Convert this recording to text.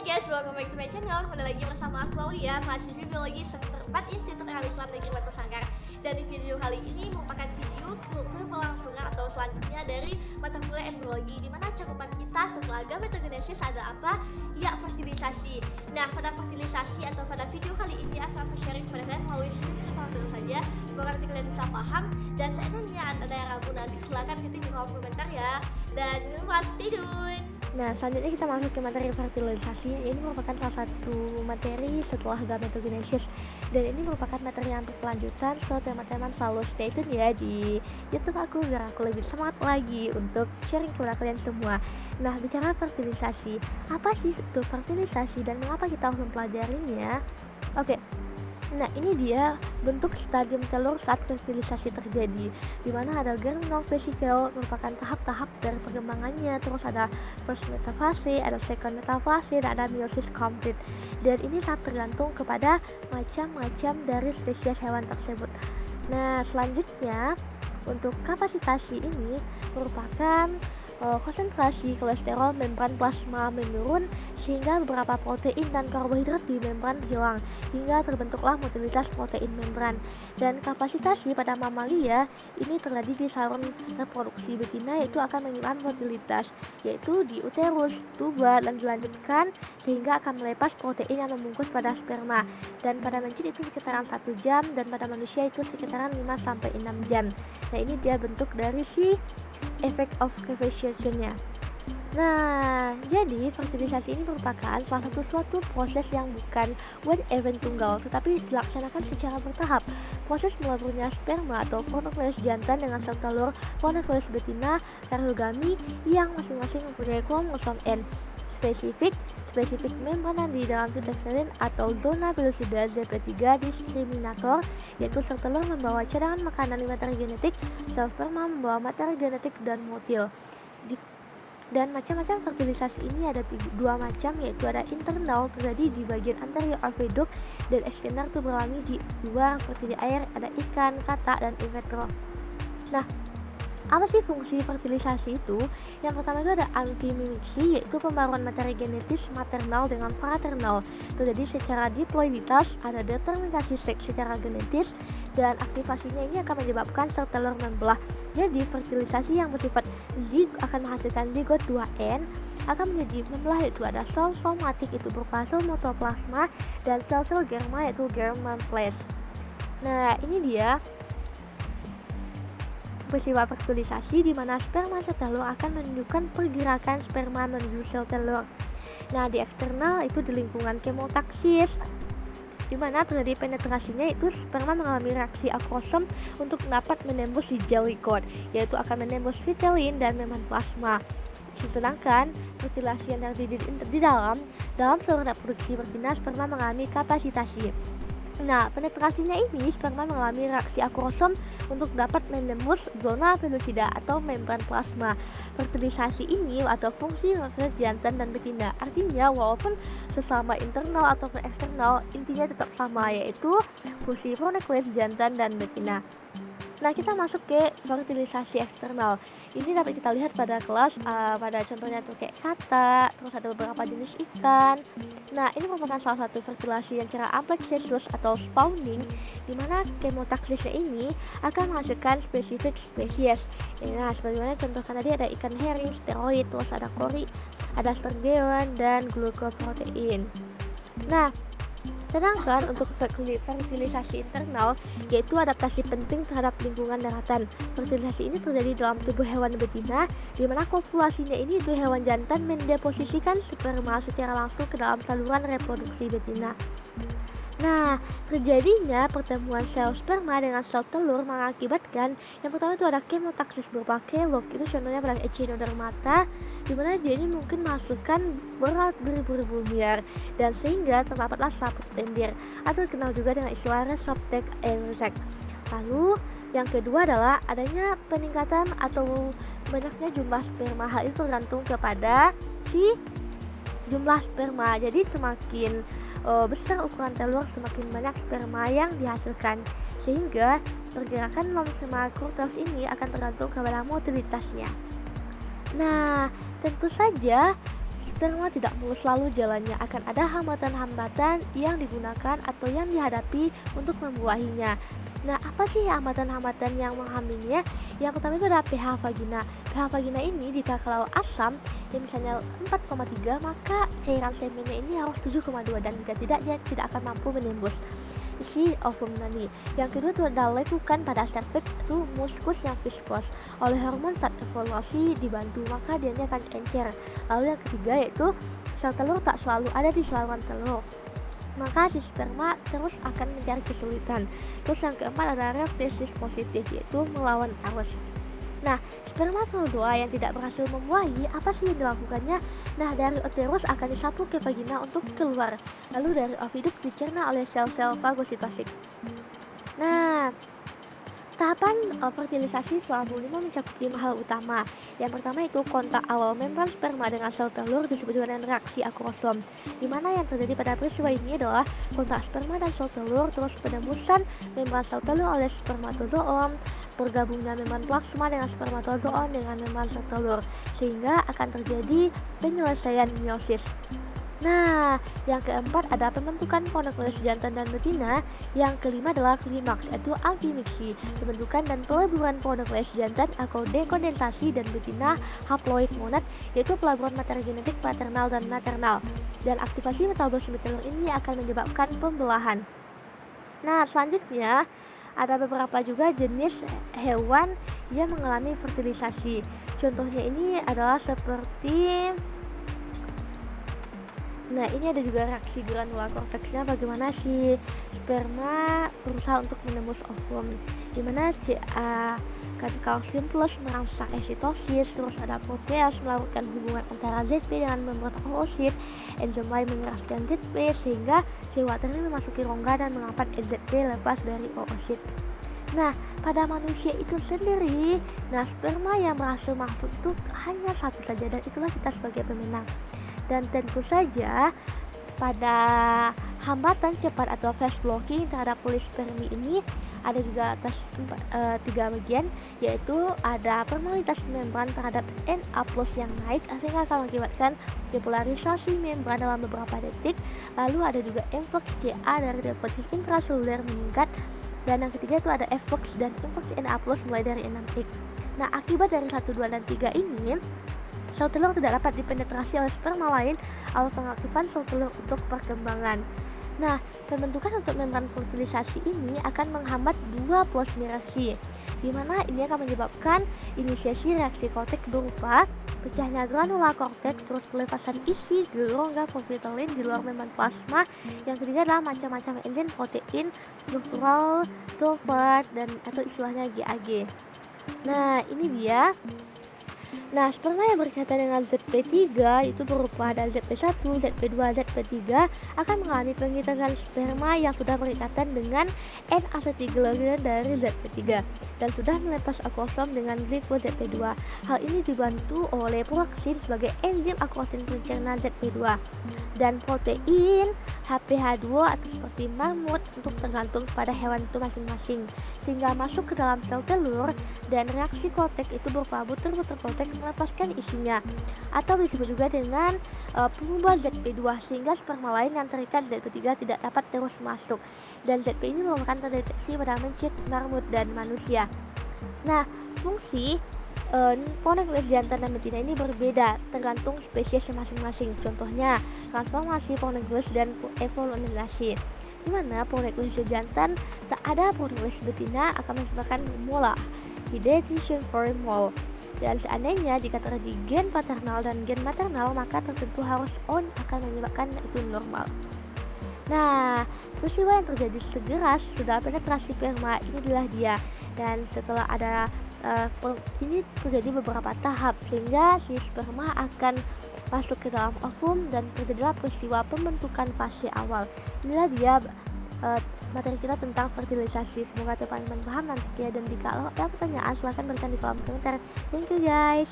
guys, welcome back to my channel. Kembali lagi bersama aku Aulia, mahasiswi biologi semester 4 Institut Al Islam Negeri Batu Sangkar. Dan di video kali ini merupakan video berlangsungan atau selanjutnya dari mata kuliah embriologi, di mana cakupan kita setelah gametogenesis ada apa? Ya, fertilisasi. Nah, pada fertilisasi atau pada video kali ini akan aku sharing kepada kalian melalui video saja, semoga nanti kalian bisa paham. Dan seandainya ada yang ragu nanti silakan ketik di kolom komentar ya. Dan jangan lupa stay tune. Nah, selanjutnya kita masuk ke materi fertilisasi. Ini merupakan salah satu materi setelah gametogenesis, dan ini merupakan materi yang berkelanjutan. So, teman-teman selalu stay tune ya di YouTube aku biar aku lebih semangat lagi untuk sharing kepada kalian semua. Nah, bicara fertilisasi, apa sih itu fertilisasi dan mengapa kita harus mempelajarinya? Oke. Nah, ini dia bentuk stadium telur saat fertilisasi terjadi, di mana ada germinal vesicle merupakan tahap-tahap dari perkembangannya, terus ada first metafase, ada second metafase, dan ada meiosis complete. Dan ini sangat tergantung kepada macam-macam dari spesies hewan tersebut. Nah, selanjutnya untuk kapasitasi ini merupakan konsentrasi kolesterol membran plasma menurun sehingga beberapa protein dan karbohidrat di membran hilang hingga terbentuklah motilitas protein membran. Dan kapasitasi pada mamalia ini terjadi di saluran reproduksi betina, yaitu akan menyimpan motilitas yaitu di uterus, tuba, dan dilanjutkan sehingga akan melepas protein yang membungkus pada sperma. Dan pada mencit itu sekitaran 1 jam dan pada manusia itu sekitaran 5-6 jam. Nah, ini dia bentuk dari si effect of cavation-nya. Nah, jadi fertilisasi ini merupakan salah satu suatu proses yang bukan one event tunggal, tetapi dilaksanakan secara bertahap. Proses meleburnya sperma atau fonokleus jantan dengan sel telur fonokleus betina karyogami yang masing-masing mempunyai kromosom N spesifik membran di dalam tuberculin atau zona pellucida ZP3 diskriminator, yaitu sel telur membawa cadangan makanan di materi genetik, sel sperma membawa materi genetik dan motil. Dan macam-macam fertilisasi ini ada dua macam, yaitu ada internal terjadi di bagian anterior oviduct dan eksternal itu beralami di luar seperti di air, ada ikan, kata, dan invertebrata. Nah, apa sih fungsi fertilisasi itu? Yang pertama itu ada amfimimiksi, yaitu pembaruan materi genetis maternal dengan paternal terjadi secara diploiditas, ada determinasi seks secara genetis, dan aktivasinya ini akan menyebabkan sel telur membelah. Jadi fertilisasi yang bersifat akan menghasilkan zigot 2N akan menjadi membelah, yaitu ada sel somatik itu berupa sel motoplasma dan sel-sel germa yaitu germplasm. Nah, ini dia peristiwa fertilisasi di mana sperma sel telur akan menunjukkan pergerakan sperma menuju sel telur. Nah, di eksternal itu di lingkungan kemotaksis, di mana terjadi penetrasinya itu sperma mengalami reaksi akrosom untuk dapat menembus di jelly cord, yaitu akan menembus vitelin dan membran plasma. Sedangkan fertilisasi yang terjadi di dalam saluran reproduksi betina, sperma mengalami kapasitasi. Nah, penetrasinya ini sperma mengalami reaksi akrosom untuk dapat menembus zona pellucida atau membran plasma. Fertilisasi ini atau fungsi fonokleus jantan dan betina, artinya walaupun sesama internal ataupun eksternal, intinya tetap sama, yaitu fungsi fonokleus jantan dan betina. Nah, kita masuk ke fertilisasi eksternal. Ini dapat kita lihat pada kelas, pada contohnya tuh kayak kata, terus ada beberapa jenis ikan. Nah, ini merupakan salah satu fertilisasi yang cara amplexus atau spawning, di mana kemotaksisnya ini akan menghasilkan spesifik spesies. Nah, sebagaimana contohkan tadi ada ikan herring, steroid, terus ada kori, ada stergeon, dan glukoprotein. Nah, sedangkan untuk fertilisasi internal, yaitu adaptasi penting terhadap lingkungan daratan. Fertilisasi ini terjadi dalam tubuh hewan betina, di mana kopulasinya ini itu hewan jantan mendeposisikan sperma secara langsung ke dalam saluran reproduksi betina. Nah, terjadinya pertemuan sel sperma dengan sel telur mengakibatkan yang pertama itu ada kemotaksis berupa kelok, itu contohnya pada echinodermata, di mana dia ini mungkin menghasilkan berat beribu-ribu miliar, dan sehingga terdapatlah saput lendir atau dikenal juga dengan istilah resoptek insect. Lalu yang kedua adalah adanya peningkatan atau banyaknya jumlah sperma. Hal itu tergantung kepada si jumlah sperma. Jadi semakin besar ukuran telur, semakin banyak sperma yang dihasilkan, sehingga pergerakan lomsema kurteus ini akan tergantung kepada motilitasnya. Nah, tentu saja sperma tidak mulus selalu jalannya, akan ada hambatan-hambatan yang digunakan atau yang dihadapi untuk membuahinya. Nah, apa sih hambatan-hambatan yang menghamilinya? Yang pertama itu ada pH vagina. pH vagina ini jika kalau asam, yang misalnya 4,3, maka cairan semennya ini harus 7,2, dan jika tidak, dia tidak akan mampu menembus isi ovum nanti. Yang kedua itu adalah lekukan pada serviks, itu muskus yang viskos. Oleh hormon saat evolusi dibantu, maka dia akan encer. Lalu yang ketiga yaitu sel telur tak selalu ada di saluran telur, maka si sperma terus akan mencari kesulitan. Terus yang keempat adalah reptesis positif, yaitu melawan arus. Nah, spermatozoa yang tidak berhasil membuahi, apa sih yang dilakukannya? Nah, dari uterus akan disapu ke vagina untuk keluar, lalu dari oviduk dicerna oleh sel-sel fagositosis. Nah, tahapan fertilisasi selama lima mencakup 5 hal utama. Yang pertama itu kontak awal membran sperma dengan sel telur disebut dengan reaksi akrosom, di mana yang terjadi pada peristiwa ini adalah kontak sperma dan sel telur, terus penembusan membran sel telur oleh spermatozoom, bergabungnya membran plasma dengan spermatozoon dengan membran sel telur, sehingga akan terjadi penyelesaian meiosis. Nah, yang keempat ada pembentukan ponokles jantan dan betina. Yang kelima adalah klimaks, yaitu amfimiksi, pembentukan dan peleburan ponokles jantan atau dekondensasi, dan betina haploid monad, yaitu pelaburan materi genetik paternal dan maternal. Dan aktivasi metabolisme telur ini akan menyebabkan pembelahan. Nah, selanjutnya ada beberapa juga jenis hewan yang mengalami fertilisasi. Contohnya ini adalah seperti, nah ini ada juga reaksi granular korteksnya, bagaimana si sperma berusaha untuk menembus ovum, dimana Ca kalsium plus merangsang eksitosis. Terus ada proteas melakukan hubungan antara ZP dengan membran oosit, enzim lain mengeraskan ZP sehingga si water ini memasuki rongga dan mengangkat ZP lepas dari oosit. Nah, pada manusia itu sendiri, nah sperma yang berhasil masuk itu hanya satu saja, dan itulah kita sebagai pemenang. Dan tentu saja pada hambatan cepat atau fast blocking terhadap polispermi ini ada juga atas 3 bagian, yaitu ada permeabilitas membran terhadap Na+ yang naik sehingga akan mengakibatkan depolarisasi membran dalam beberapa detik. Lalu ada juga influx Ca dari deposit intraseluler meningkat, dan yang ketiga itu ada efflux dan influx Na+ mulai dari 6x. Nah, akibat dari 1, 2, dan 3 ini, sel telur tidak dapat dipenetrasi oleh sperma lain atau pengaktifan sel telur untuk perkembangan. Nah, pembentukan untuk membran fertilisasi ini akan menghambat 2 plasmirasi, di mana ini akan menyebabkan inisiasi reaksi korteks berupa pecahnya granular korteks, terus pelepasan isi rongga profitolin di luar membran plasma. Yang ketiga adalah macam-macam enzim, protein, struktural, sulfat, dan atau istilahnya GAG. Nah, ini dia. Nah, sperma yang berkaitan dengan ZP3 itu berupa ada ZP1, ZP2, ZP3 akan mengalami pengitasan sperma yang sudah berikatan dengan N-asetilglikol dari ZP3 dan sudah melepas akrosom dengan gliko ZP2. Hal ini dibantu oleh proksin sebagai enzim akrosin pencerna ZP2 dan protein HPH2 atau seperti marmut untuk tergantung pada hewan itu masing-masing, sehingga masuk ke dalam sel telur, dan reaksi korteks itu berupa butir-butir korteks melepaskan isinya, atau disebut juga dengan pengubah ZP2 sehingga sperma lain yang terikat ZP3 tidak dapat terus masuk, dan ZP ini merupakan terdeteksi pada mencit, marmut, dan manusia. Nah, fungsi ponokles jantan dan betina ini berbeda tergantung spesies masing-masing. Contohnya transformasi ponokles dan evolusi, di mana ponokles jantan tak ada ponokles betina akan menyebabkan mola decision for mole. Dan seandainya jika terjadi gen paternal dan gen maternal, maka tertentu harus on akan menyebabkan itu normal. Nah, peristiwa yang terjadi segera sudah penetrasi sperma ini adalah dia, dan setelah ada ini terjadi beberapa tahap sehingga si sperma akan masuk ke dalam ovum dan terjadilah peristiwa pembentukan fase awal. Inilah dia materi kita tentang fertilisasi. Semoga teman-teman paham nanti ya, dan jika ada pertanyaan silahkan berikan di kolom komentar. Thank you guys.